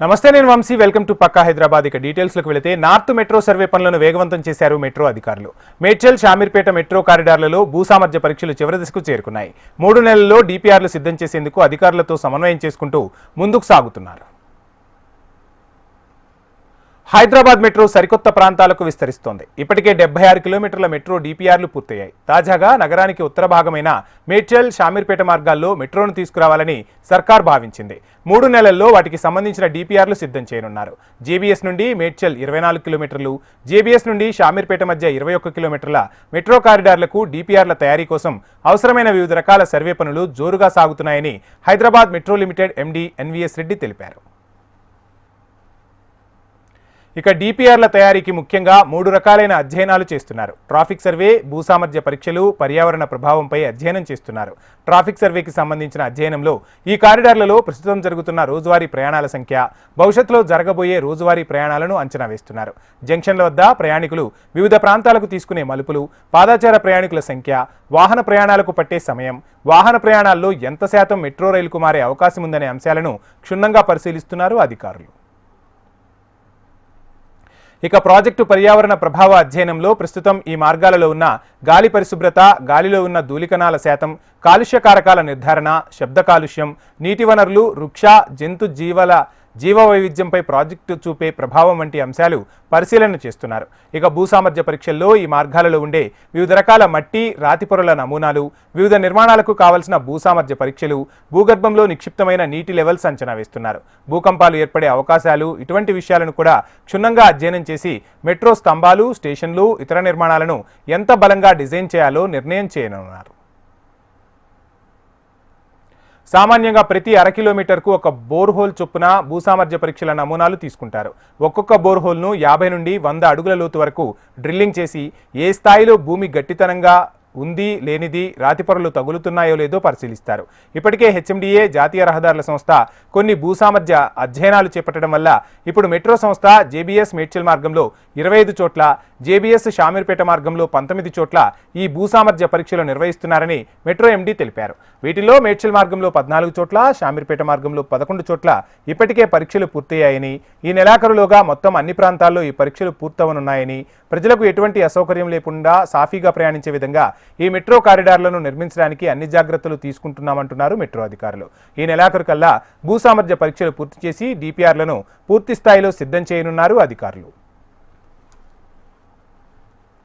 నమస్తే, నేను Vamsi. Welcome to పక్కా హైదరాబాద్. ఇక డీటెయిల్స్లోకి వెళితే నార్త్ మెట్రో సర్వే పనులను వేగవంతం చేశారు మెట్రో అధికారులు. మేడ్చల్ షామీర్పేట మెట్రో కారిడార్లలో భూసామర్థ్య పరీక్షలు చివరి దశకు చేరుకున్నాయి. 3 నెలల్లో డిపిఆర్లు సిద్ధం చేసేందుకు అధికారులతో సమన్వయం చేసుకుంటూ ముందుకు సాగుతున్నారు. హైదరాబాద్ మెట్రో సరికొత్త ప్రాంతాలకు విస్తరిస్తోంది. ఇప్పటికే 76 కిలోమీటర్ల మెట్రో డిపిఆర్లు పూర్తయ్యాయి. తాజాగా నగరానికి ఉత్తర భాగమైన మేడ్చల్ షామీర్పేట మార్గాల్లో మెట్రోను తీసుకురావాలని సర్కార్ భావించింది. 3 నెలల్లో వాటికి సంబంధించిన డిపిఆర్లు సిద్ధం చేయనున్నారు. జేబీఎస్ నుండి మేడ్చల్ 24 కిలోమీటర్లు, జేబీఎస్ నుండి షామీర్పేట మధ్య 21 కిలోమీటర్ల మెట్రో కారిడార్లకు డిపిఆర్ల తయారీ కోసం అవసరమైన వివిధ రకాల సర్వే పనులు జోరుగా సాగుతున్నాయని Hyderabad metro limited MD NVS Reddy తెలిపారు. ఇక డిపిఆర్ల తయారీకి ముఖ్యంగా 3 రకాలైన అధ్యయనాలు చేస్తున్నారు. ట్రాఫిక్ సర్వే, భూసామర్థ్య పరీక్షలు, పర్యావరణ ప్రభావంపై అధ్యయనం చేస్తున్నారు. ట్రాఫిక్ సర్వేకి సంబంధించిన అధ్యయనంలో ఈ కారిడార్లలో ప్రస్తుతం జరుగుతున్న రోజువారీ ప్రయాణాల సంఖ్య, భవిష్యత్తులో జరగబోయే రోజువారీ ప్రయాణాలను అంచనా వేస్తున్నారు. జంక్షన్ల వద్ద ప్రయాణికులు వివిధ ప్రాంతాలకు తీసుకునే మలుపులు, పాదాచార ప్రయాణికుల సంఖ్య, వాహన ప్రయాణాలకు పట్టే సమయం, వాహన ప్రయాణాల్లో ఎంత శాతం మెట్రో రైలుకు మారే అవకాశం ఉందనే అంశాలను క్షుణ్ణంగా పరిశీలిస్తున్నారు అధికారులు. ఇక ప్రాజెక్టు పర్యావరణ ప్రభావ అధ్యయనంలో ప్రస్తుతం ఈ మార్గాలలో ఉన్న గాలి పరిశుభ్రత, గాలిలో ఉన్న ధూళికణాల శాతం, కాలుష్య కారకాల నిర్ధారణ, శబ్ద కాలుష్యం, నీటి వనరులు, వృక్ష జంతు జీవ వైవిధ్యంపై ప్రాజెక్టు చూపే ప్రభావం వంటి అంశాలు పరిశీలన చేస్తున్నారు. ఇక భూసామర్థ్య పరీక్షల్లో ఈ మార్గాలలో ఉండే వివిధ రకాల మట్టి, రాతి పొరల నమూనాలు, వివిధ నిర్మాణాలకు కావలసిన భూసామర్థ్య పరీక్షలు, భూగర్భంలో నిక్షిప్తమైన నీటి లెవెల్స్ అంచనా వేస్తున్నారు. భూకంపాలు ఏర్పడే అవకాశాలు, ఇటువంటి విషయాలను కూడా క్షుణ్ణంగా అధ్యయనం చేసి మెట్రో స్తంభాలు, స్టేషన్లు, ఇతర నిర్మాణాలను ఎంత బలంగా డిజైన్ చేయాలో నిర్ణయం చేయనున్నారు. సామాన్యంగా ప్రతి 1/2 కిలోమీటర్కు ఒక బోర్హోల్ చొప్పున భూసామర్థ్య పరీక్షల నమూనాలు తీసుకుంటారు. ఒక్కొక్క బోర్హోల్ను 50 నుండి 100 అడుగుల లోతు వరకు డ్రిల్లింగ్ చేసి ఏ స్థాయిలో భూమి గట్టితనంగా ఉంది, లేనిది, రాతి పొరలు తగులుతున్నాయో లేదో పరిశీలిస్తారు. ఇప్పటికే హెచ్ఎండిఏ, జాతీయ రహదారుల సంస్థ కొన్ని భూసామర్థ్య అధ్యయనాలు చేపట్టడం వల్ల ఇప్పుడు మెట్రో సంస్థ జేబీఎస్ మేడ్చల్ మార్గంలో 25 చోట్ల, జేబీఎస్ షామీర్పేట మార్గంలో 19 చోట్ల ఈ భూసామర్థ్య పరీక్షలు నిర్వహిస్తున్నారని మెట్రో ఎండీ తెలిపారు. వీటిలో మేడ్చల్ మార్గంలో 14 చోట్ల, షామీర్పేట మార్గంలో 11 చోట్ల ఇప్పటికే పరీక్షలు పూర్తయ్యాయని, ఈ నెలాఖరులోగా మొత్తం అన్ని ప్రాంతాల్లో ఈ పరీక్షలు పూర్తవనున్నాయని, ప్రజలకు ఎటువంటి అసౌకర్యం లేకుండా సాఫీగా ప్రయాణించే విధంగా ఈ మెట్రో కారిడార్లను నిర్మించడానికి అన్ని జాగ్రత్తలు తీసుకుంటున్నామంటున్నారు మెట్రో అధికారులు. ఈ నెలాఖరు కల్లా భూసామర్థ్య పరీక్షలు పూర్తి చేసి డిపిఆర్లను పూర్తి స్థాయిలో సిద్ధం చేయనున్నారు అధికారులు.